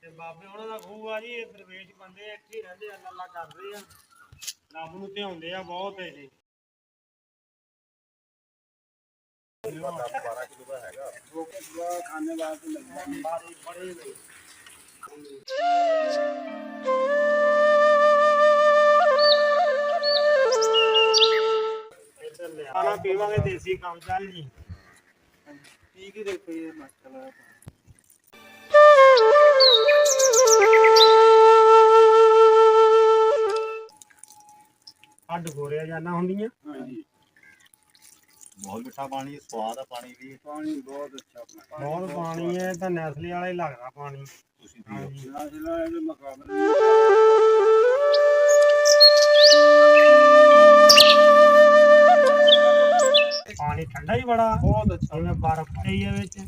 ਤੇ ਬਾਬੇ ਉਹਨਾਂ ਦਾ ਖੂਹ ਆ ਜੀ। ਇਹ ਦਰਵੇਸ਼ ਬੰਦੇ ਇੱਥੇ ਹੀ ਰਹਿੰਦੇ ਆ, ਗੱਲਾਂ ਕਰਦੇ ਆ, ਰੱਬ ਨੂੰ ਧਿਆਉਂਦੇ ਆ ਬਹੁਤ ਇਹ। 12 ਕਿਲੋ ਦਾ ਹੈਗਾ ਖਾਣੇ ਵਾਸਤੇ ਬੜੇ ਖਾਣਾ ਪੀਵਾਂਗੇ, ਦੇਸੀ ਕੰਮ ਚੱਲ ਜੀ। ਠੀਕ ਹੀ ਦੇਖੋ ਇਹ ਮਸਲਾ ਅੱਡ ਗੋਰਿਆ ਜਾਣਾ ਹੁੰਦੀਆਂ। ਹਾਂਜੀ ਬਹੁਤ ਮਿੱਠਾ ਪਾਣੀ, ਸਵਾਦ ਆ ਪਾਣੀ ਵੀ। ਪਾਣੀ ਬਹੁਤ ਅੱਛਾ ਬਹੁਤ ਪਾਣੀ ਹੈ, ਤਾਂ ਨੈਸਲੇ ਵਾਲਾ ਹੀ ਲੱਗਦਾ ਪਾਣੀ। ਤੁਸੀਂ ਹਾਂਜੀ ਇਹਦੇ ਮੁਕਾਬਲੇ ਪਾਣੀ ਠੰਡਾ ਹੀ ਬੜਾ, ਬਹੁਤ ਅੱਛਾ ਜਿਵੇਂ ਬਰਫ਼ ਪਈ ਹੈ ਵਿੱਚ।